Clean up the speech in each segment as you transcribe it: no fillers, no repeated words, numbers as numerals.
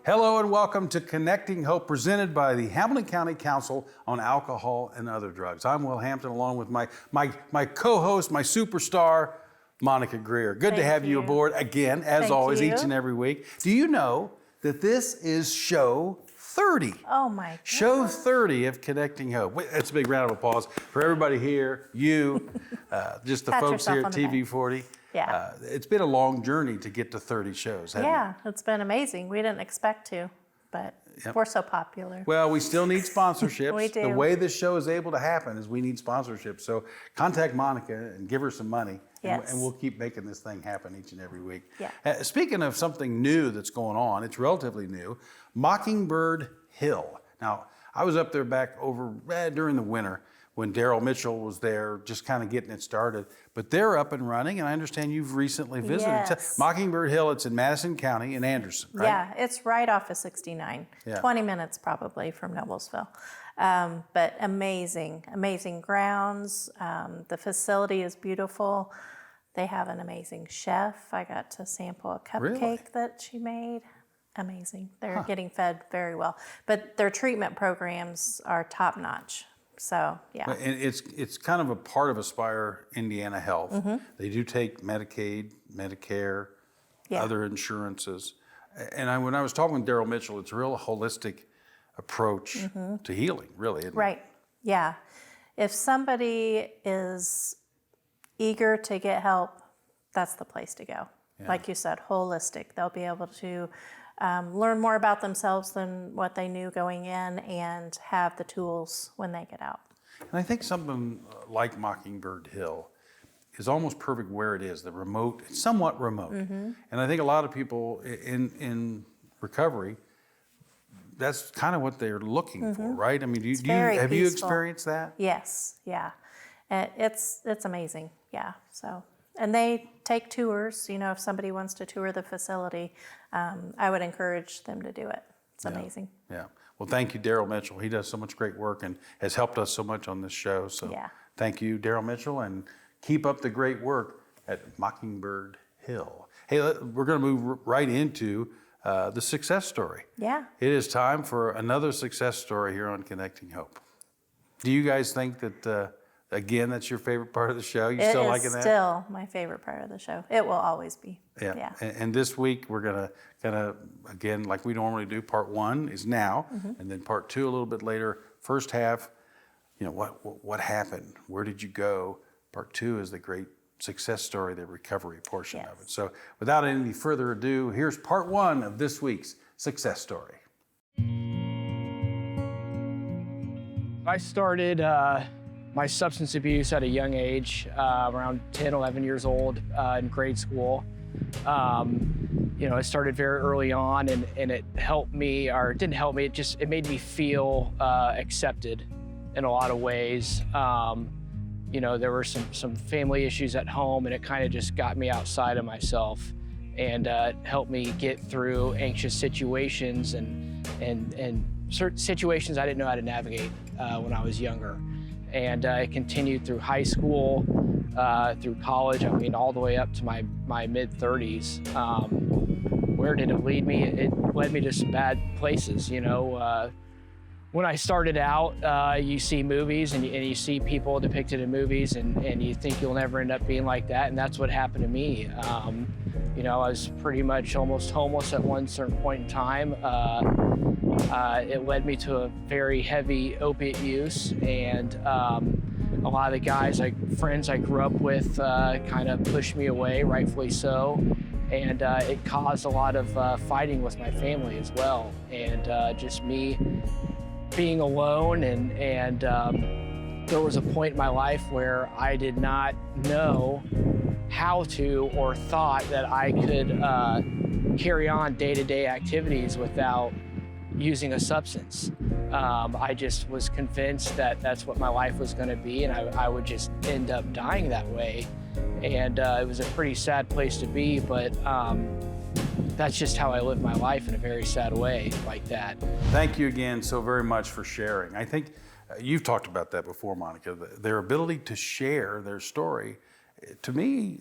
Hello and welcome to Connecting Hope, presented by the Hamilton County Council on Alcohol and Other Drugs. I'm Will Hampton, along with my co-host, my superstar, Monica Greer. Good to have you aboard again, as always, each and every week. Do you know that this is show 30? Oh my God. Show 30 of Connecting Hope. It's a big round of applause for everybody here, you, just the folks here at TV40. Yeah. It's been a long journey to get to 30 shows, hasn't it? It's been amazing. We didn't expect to, but we're so popular. Well, we still need sponsorships. We do. The way this show is able to happen is we need sponsorships. So contact Monica and give her some money, and we'll keep making this thing happen each and every week. Yeah. Speaking of something new that's going on, it's relatively new, Mockingbird Hill. Now, I was up there back over during the winter when Daryl Mitchell was there, just kind of getting it started. But they're up and running, and I understand you've recently visited. Yes. Mockingbird Hill, it's in Madison County in Anderson, right? Yeah, it's right off of 69, 20 minutes probably from Noblesville. But amazing, amazing grounds. The facility is beautiful. They have an amazing chef. I got to sample a cupcake that she made. Amazing. They're getting fed very well. But their treatment programs are top notch. So, yeah. And it's kind of a part of Aspire Indiana Health. Mm-hmm. They do take Medicaid, Medicare, other insurances. And when I was talking with Daryl Mitchell, it's a real holistic approach to healing, really. Isn't it? Yeah. If somebody is eager to get help, that's the place to go. Yeah. Like you said, holistic. They'll be able to learn more about themselves than what they knew going in and have the tools when they get out. And I think something like Mockingbird Hill is almost perfect where it is, it's somewhat remote. And I think a lot of people in recovery, that's kind of what they're looking for, right? I mean, have you experienced that? Yes, yeah. It's amazing, yeah. So. And they take tours, if somebody wants to tour the facility, I would encourage them to do it. It's amazing. Yeah. Well, thank you, Daryl Mitchell. He does so much great work and has helped us so much on this show. So thank you, Daryl Mitchell, and keep up the great work at Mockingbird Hill. Hey, we're going to move right into the success story. Yeah. It is time for another success story here on Connecting Hope. Do you guys think that... Again, that's your favorite part of the show? You still liking that? It is still my favorite part of the show. It will always be. Yeah. And this week, we're going to, again, like we normally do, part one is now, and then part two a little bit later. First half, what happened? Where did you go? Part two is the great success story, the recovery portion of it. So without any further ado, here's part one of this week's success story. I started... my substance abuse at a young age, around 10, 11 years old in grade school. It started very early on and it helped me, or it didn't help me, it made me feel accepted in a lot of ways. There were some family issues at home and it kind of just got me outside of myself and helped me get through anxious situations and certain situations I didn't know how to navigate when I was younger. And it continued through high school, through college, all the way up to my mid-30s. Where did it lead me? It led me to some bad places, When I started out, you see movies and you see people depicted in movies and you think you'll never end up being like that, and that's what happened to me. I was pretty much almost homeless at one certain point in time. It led me to a very heavy opiate use, and a lot of the friends I grew up with kind of pushed me away, rightfully so, and it caused a lot of fighting with my family as well, and just me being alone, and there was a point in my life where I did not know how to or thought that I could carry on day-to-day activities without using a substance. I just was convinced that that's what my life was going to be, and I would just end up dying that way. And it was a pretty sad place to be, but that's just how I lived my life, in a very sad way like that. Thank you again so very much for sharing. I think you've talked about that before, Monica, their ability to share their story. To me,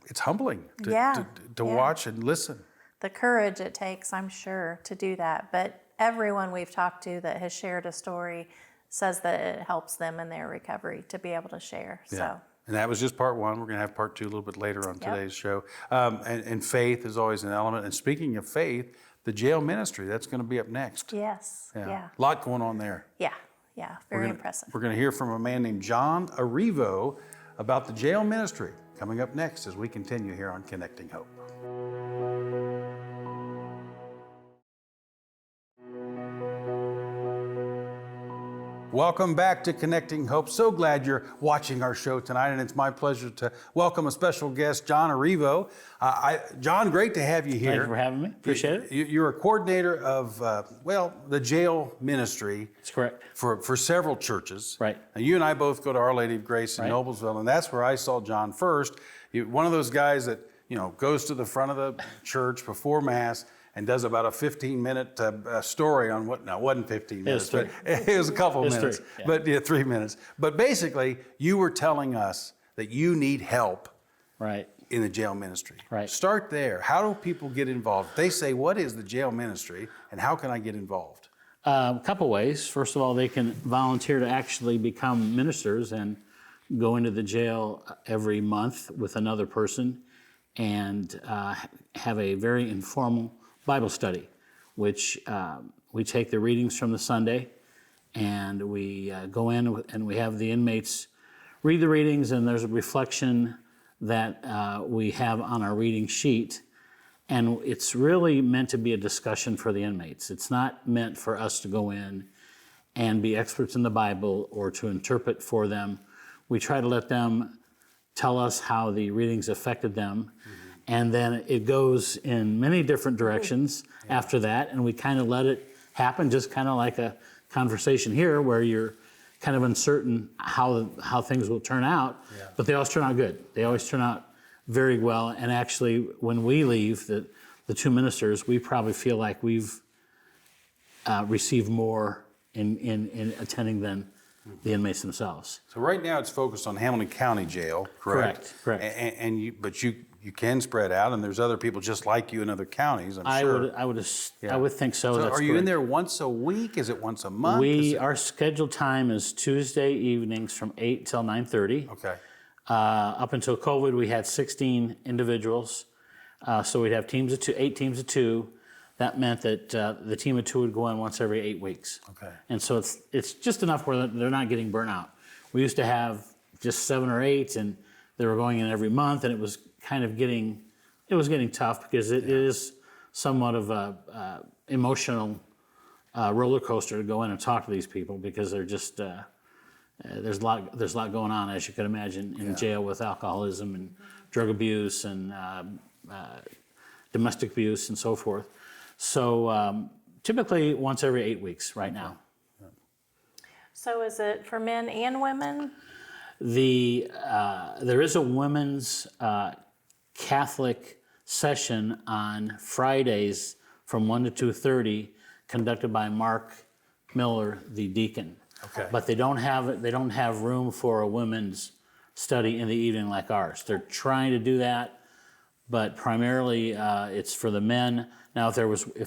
it's humbling to watch and listen. the courage it takes, I'm sure, to do that. But everyone we've talked to that has shared a story says that it helps them in their recovery to be able to share. Yeah. So. And that was just part one. We're going to have part two a little bit later on Yep. today's show. And faith is always an element. And speaking of faith, the jail ministry, that's going to be up next. Yes. Yeah. A lot going on there. Yeah. Yeah. Very impressive. We're going to hear from a man named John Arrivo about the jail ministry coming up next as we continue here on Connecting Hope. Welcome back to Connecting Hope. So glad you're watching our show tonight, and it's my pleasure to welcome a special guest, John Arrivo. John, great to have you here. Thank you for having me. Appreciate it. You're a coordinator of, the jail ministry. That's correct. For several churches. Right. And you and I both go to Our Lady of Grace in Right. Noblesville, and that's where I saw John first. One of those guys that, goes to the front of the church before Mass and does about a 15-minute story on it wasn't 15 minutes, but it was a couple minutes. 3, yeah. But 3 minutes. But basically, you were telling us that you need help Right. in the jail ministry. Right. Start there. How do people get involved? They say, what is the jail ministry, and how can I get involved? A couple ways. First of all, they can volunteer to actually become ministers and go into the jail every month with another person and have a very informal Bible study, which we take the readings from the Sunday and we go in and we have the inmates read the readings, and there's a reflection that we have on our reading sheet. And it's really meant to be a discussion for the inmates. It's not meant for us to go in and be experts in the Bible or to interpret for them. We try to let them tell us how the readings affected them. And then it goes in many different directions after that, and we kind of let it happen, just kind of like a conversation here where you're kind of uncertain how things will turn out, but they always turn out good. They always turn out very well, and actually when we leave, the two ministers, we probably feel like we've received more in attending than the inmates themselves. So right now it's focused on Hamilton County Jail, correct? Correct. But you can spread out, and there's other people just like you in other counties, I'm sure. I would think so. So That's are you in correct. there once a week? Is it once a month? Our scheduled time is Tuesday evenings from 8 till 9:30. Okay. Up until COVID, we had 16 individuals. So we'd have 8 teams of 2. That meant that the team of 2 would go in once every 8 weeks. Okay. And so it's just enough where they're not getting burnt out. We used to have just 7 or 8, and they were going in every month, and it was kind of getting tough because it is somewhat of a emotional roller coaster to go in and talk to these people, because they're just there's a lot going on, as you can imagine, in jail with alcoholism and drug abuse and domestic abuse and so forth. So typically once every 8 weeks right now. So is it for men and women? There is a women's Catholic session on Fridays from 1 to 2:30, conducted by Mark Miller, the deacon. Okay. But they don't have room for a women's study in the evening like ours. They're trying to do that, but primarily it's for the men. Now, if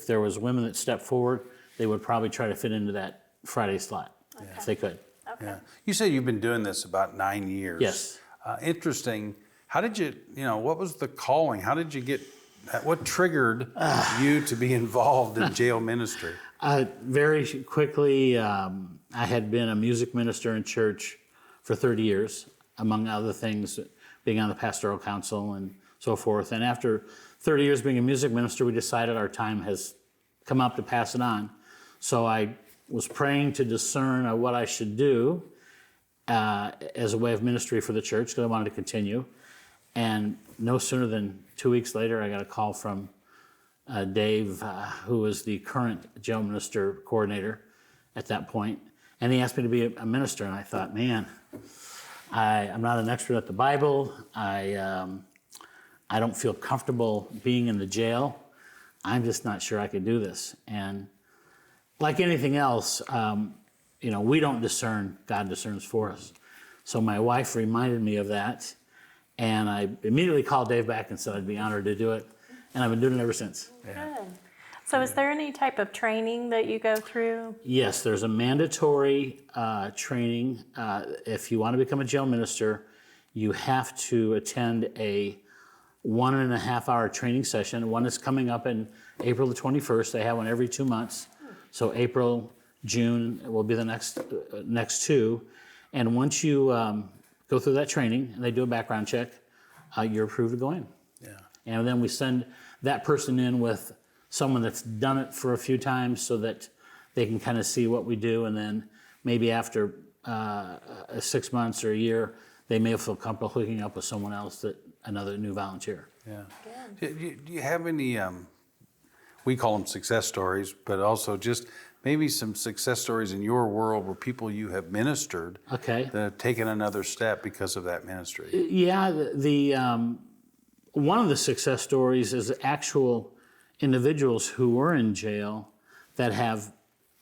there was women that stepped forward, they would probably try to fit into that Friday slot if they could. Okay. Yeah. You said you've been doing this about 9 years. Yes. Interesting. How did you, what was the calling? How did you what triggered you to be involved in jail ministry? Very quickly, I had been a music minister in church for 30 years, among other things, being on the pastoral council and so forth. And after 30 years being a music minister, we decided our time has come up to pass it on. So I was praying to discern what I should do as a way of ministry for the church, because I wanted to continue. And no sooner than 2 weeks later, I got a call from Dave, who was the current jail minister coordinator at that point. And he asked me to be a minister. And I thought, man, I'm not an expert at the Bible. I don't feel comfortable being in the jail. I'm just not sure I could do this. And like anything else, we don't discern, God discerns for us. So my wife reminded me of that. And I immediately called Dave back and said I'd be honored to do it. and I've been doing it ever since. Good. So is there any type of training that you go through? Yes, there's a mandatory training. If you want to become a jail minister, you have to attend a 1.5-hour training session. One is coming up in April the 21st. They have one every 2 months. So April, June will be the next two. And once you go through that training and they do a background check, you're approved to go in. Yeah. And then we send that person in with someone that's done it for a few times so that they can kind of see what we do. And then maybe after 6 months or a year, they may feel comfortable hooking up with someone else, another new volunteer. Yeah. Do you have any, we call them success stories, but also just maybe some success stories in your world where people you have ministered Okay. that have taken another step because of that ministry? Yeah, one of the success stories is actual individuals who were in jail that have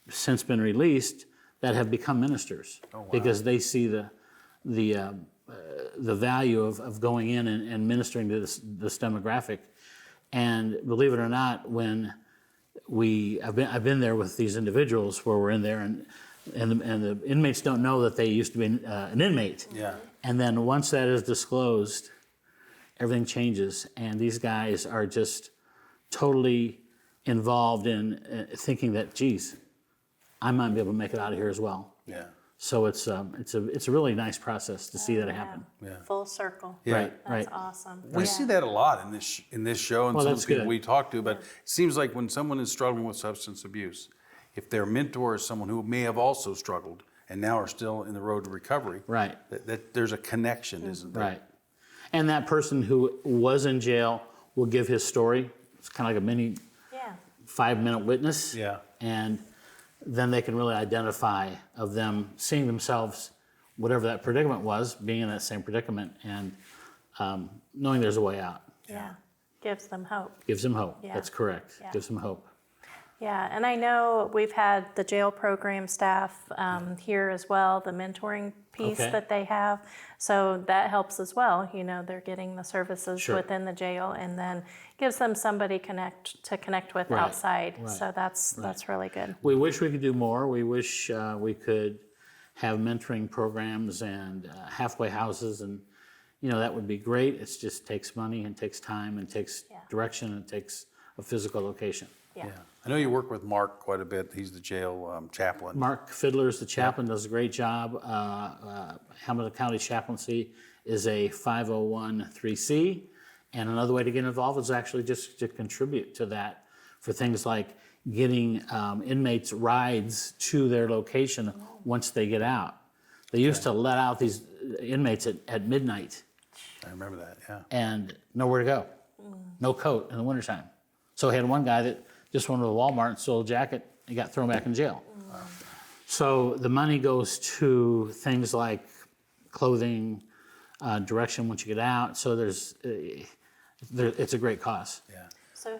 since been released that have become ministers. Oh, wow. Because they see the value of going in and ministering to this demographic. And believe it or not, when I've been there with these individuals where we're in there and the inmates don't know that they used to be an inmate. Yeah. And then once that is disclosed, everything changes, and these guys are just totally involved in thinking that, geez, I might be able to make it out of here as well. Yeah. So it's a really nice process to see that happen. Yeah. Full circle. Yeah. Right, That's right. awesome. We see that a lot in this show and Well, some of that's the people good. we talk to, but it seems like when someone is struggling with substance abuse, if their mentor is someone who may have also struggled and now are still in the road to recovery, Right. that there's a connection, isn't there? Right. And that person who was in jail will give his story. It's kind of like a mini Yeah. 5-minute witness. Yeah. And then they can really identify of them seeing themselves, whatever that predicament was, being in that same predicament and knowing there's a way out. Yeah. Gives them hope. Gives them hope. Yeah. That's correct. Yeah. Gives them hope. Yeah, and I know we've had the jail program staff here as well, the mentoring piece Okay. that they have. So that helps as well. You know, they're getting the services Sure. within the jail and then gives them somebody to connect with Right, outside. right, So that's really good. We wish we could do more. We wish we could have mentoring programs and halfway houses, and that would be great. It just takes money and takes time and takes Yeah. direction and takes a physical location. Yeah. Yeah. I know you work with Mark quite a bit. He's the jail chaplain. Mark Fiddler's the chaplain, does a great job. Hamilton County Chaplaincy is a 501(c), and another way to get involved is actually just to contribute to that for things like getting inmates rides to their location once they get out. They used to let out these inmates at midnight I remember that, yeah. and nowhere to go, no coat in the wintertime. So I had one guy that just went to the Walmart and stole a jacket and got thrown back in jail. So the money goes to things like clothing, direction once you get out. So it's a great cause. Yeah. So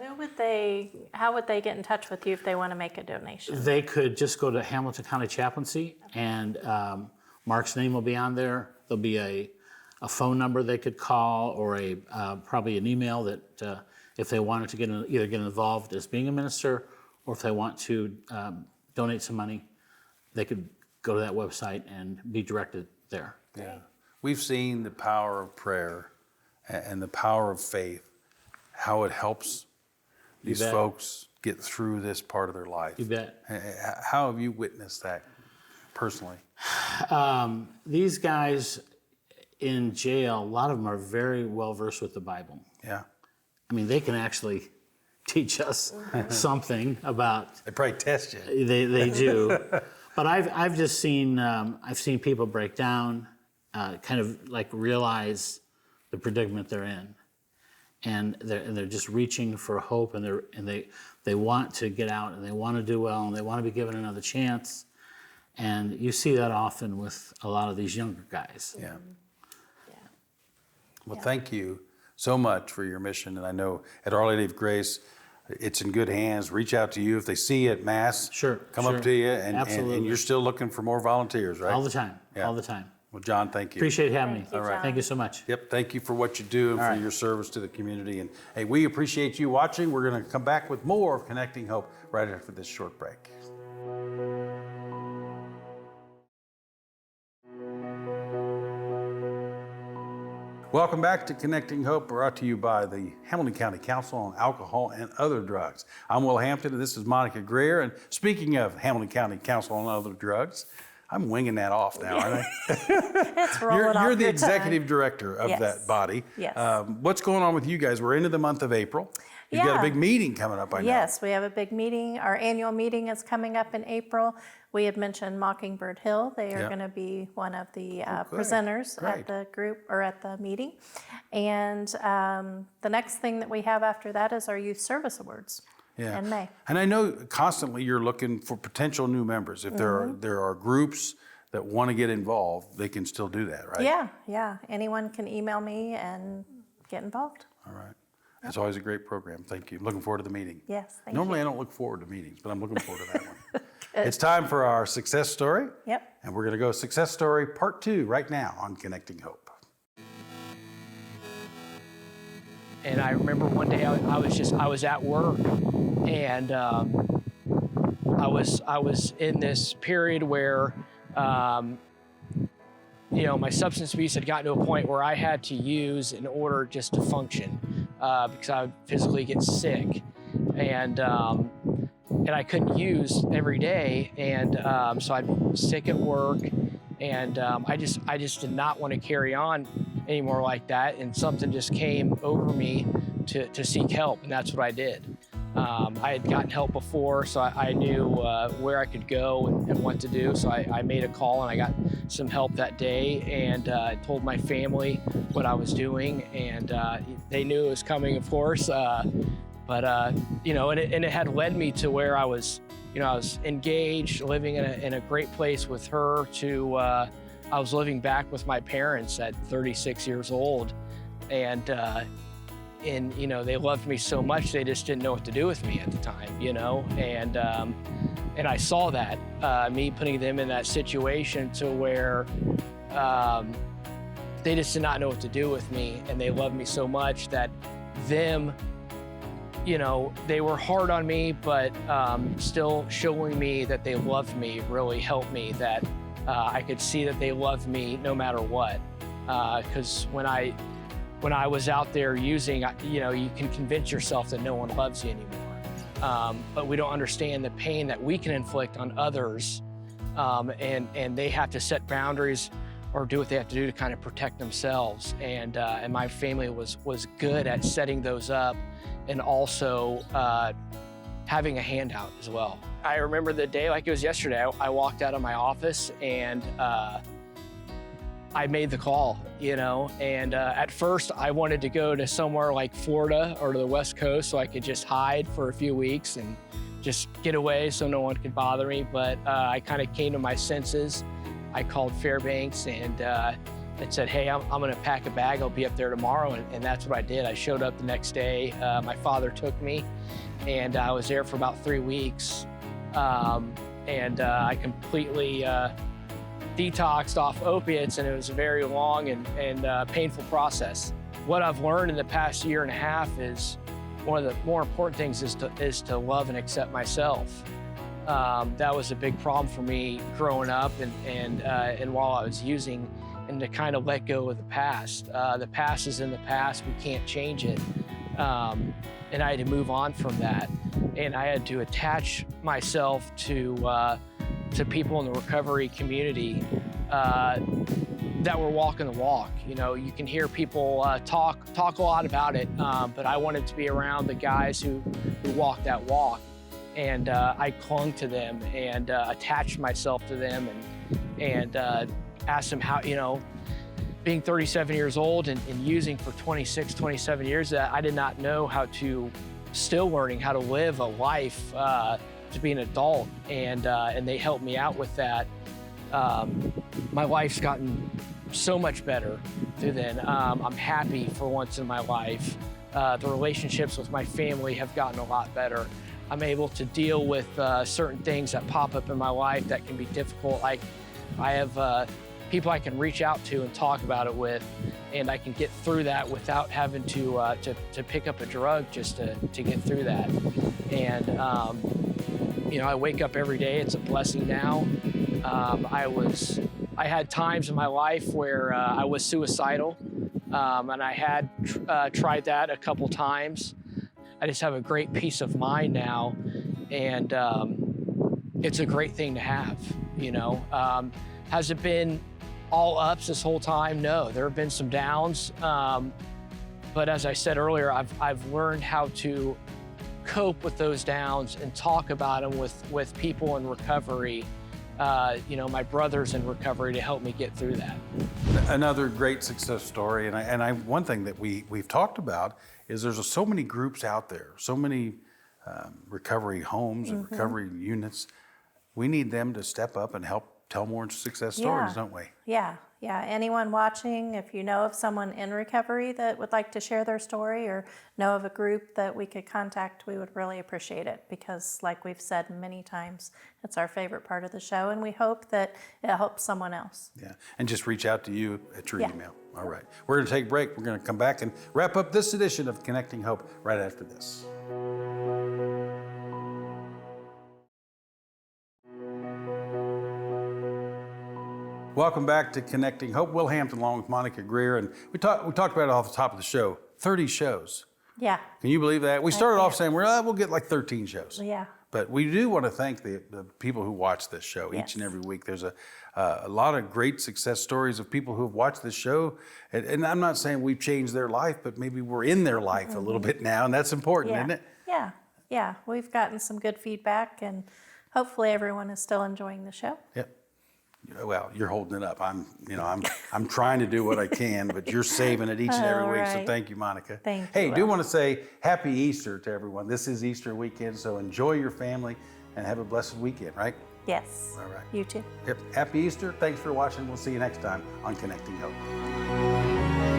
how would they get in touch with you if they want to make a donation? They could just go to Hamilton County Chaplaincy, and Mark's name will be on there. There'll be a phone number they could call, or probably an email that if they wanted to either get involved as being a minister, or if they want to donate some money, they could go to that website and be directed there. Yeah. We've seen the power of prayer and the power of faith, how it helps these bet. folks get through this part of their life. You bet. How have you witnessed that personally? These guys in jail, a lot of them are very well versed with the Bible. Yeah. I mean, they can actually teach us something about. They probably test you. They do, but I've just seen people break down, kind of like realize the predicament they're in, and they're just reaching for hope, and they want to get out, and they want to do well, and they want to be given another chance, and you see that often with a lot of these younger guys. Yeah. Yeah. Well, thank you so much for your mission. And I know at Our Lady of Grace, it's in good hands. Reach out to you if they see you at Mass. Sure, Come sure. up to you, and Absolutely. you're still looking for more volunteers, right? All the time, Yeah. all the time. Well, John, thank you. Appreciate having me. Thank you, All right. John. Thank you so much. Yep, thank you for what you do and for right. your service to the community. And hey, we appreciate you watching. We're going to come back with more of Connecting Hope right after this short break. Welcome back to Connecting Hope, brought to you by the Hamilton County Council on Alcohol and Other Drugs. I'm Will Hampton, and this is Monica Greer. And speaking of Hamilton County Council on Other Drugs, I'm winging that off now, aren't I? It's rolling off You're the your executive tongue. director of Yes. that body. Yes. What's going on with you guys? We're into the month of April. You've got a Yeah. big meeting coming up, I know. Yes, we have a big meeting. Our annual meeting is coming up in April. We had mentioned Mockingbird Hill. They are Yeah. going to be one of the good. presenters Great. at the group or at the meeting. And the next thing that we have after that is our Youth Service Awards in May. And I know constantly you're looking for potential new members. If there are groups that want to get involved, they can still do that, right? Yeah. Anyone can email me and get involved. All right. It's always a great program. Thank you. Looking forward to the meeting. Yes, thank Normally you. I don't look forward to meetings, but I'm looking forward to that one. It's time for our success story. Yep. And we're going to go success story part 2 right now on Connecting Hope. And I remember one day I was at work, and I was in this period where my substance abuse had gotten to a point where I had to use in order just to function, because I would physically get sick, and I couldn't use every day, and so I'd be sick at work, and I just did not want to carry on anymore like that, and something just came over me to seek help, and that's what I did. I had gotten help before, so I knew where I could go and what to do. So I made a call and I got some help that day, and I told my family what I was doing, and they knew it was coming, of course. But it had led me to where I was engaged, living in a great place with her. I was living back with my parents at 36 years old, and they loved me so much they just didn't know what to do with me at the time, and I saw that me putting them in that situation to where they just did not know what to do with me, and they loved me so much that they were hard on me, but still showing me that they loved me really helped me, that I could see that they loved me no matter what, because when I was out there using, you can convince yourself that no one loves you anymore. But we don't understand the pain that we can inflict on others, and they have to set boundaries or do what they have to do to kind of protect themselves. And my family was good at setting those up, and also having a handout as well. I remember the day like it was yesterday. I walked out of my office, and I made the call, and at first I wanted to go to somewhere like Florida or to the West Coast so I could just hide for a few weeks and just get away so no one could bother me. But I kind of came to my senses. I called Fairbanks and said, hey, I'm gonna pack a bag, I'll be up there tomorrow, and that's what I did. I showed up the next day. My father took me, and I was there for about 3 weeks. I completely detoxed off opiates, and it was a very long and painful process. What I've learned in the past year and a half is one of the more important things is to love and accept myself. That was a big problem for me growing up and while I was using, and to kind of let go of the past. The past is in the past, we can't change it. And I had to move on from that. And I had to attach myself to people in the recovery community that were walking the walk. You can hear people talk a lot about it, but I wanted to be around the guys who walk that walk. And I clung to them and attached myself to them and asked them how, being 37 years old and using for 26, 27 years, that I did not know still learning how to live a life to be an adult, and they helped me out with that. My life's gotten so much better through then. I'm happy for once in my life. The relationships with my family have gotten a lot better. I'm able to deal with certain things that pop up in my life that can be difficult. Like I have people I can reach out to and talk about it with, and I can get through that without having to pick up a drug just to get through that. And you know, I wake up every day. It's a blessing now. I had times in my life where I was suicidal, and I had tried that a couple times. I just have a great peace of mind now, and it's a great thing to have, you know. Has it been all ups this whole time? No, there have been some downs, but as I said earlier, I've learned how to cope with those downs and talk about them with people in recovery, you know, my brothers in recovery, to help me get through that. Another great success story, and one thing that we've talked about is there's so many groups out there, so many recovery homes and recovery units. We need them to step up and help tell more success stories, don't we? Yeah. Anyone watching, if you know of someone in recovery that would like to share their story, or know of a group that we could contact, we would really appreciate it, because like we've said many times, it's our favorite part of the show, and we hope that it helps someone else. Yeah, and just reach out to you at your email. All right, we're going to take a break. We're going to come back and wrap up this edition of Connecting Hope right after this. Welcome back to Connecting Hope. Will Hampton along with Monica Greer, and we talked about it off the top of the show. 30 shows. Yeah. Can you believe that? We started off saying we'll get like 13 shows. Yeah. But we do want to thank the people who watch this show each and every week. There's a lot of great success stories of people who have watched this show. And I'm not saying we've changed their life, but maybe we're in their life a little bit now, and that's important, isn't it? Yeah. We've gotten some good feedback, and hopefully everyone is still enjoying the show. Yep. Well, you're holding it up. I'm trying to do what I can, but you're saving it each and every week. So thank you, Monica. Thank you. Hey, do want to say Happy Easter to everyone. This is Easter weekend, so enjoy your family and have a blessed weekend, right? Yes. All right. You too. Yep. Happy Easter. Thanks for watching. We'll see you next time on Connecting Hope.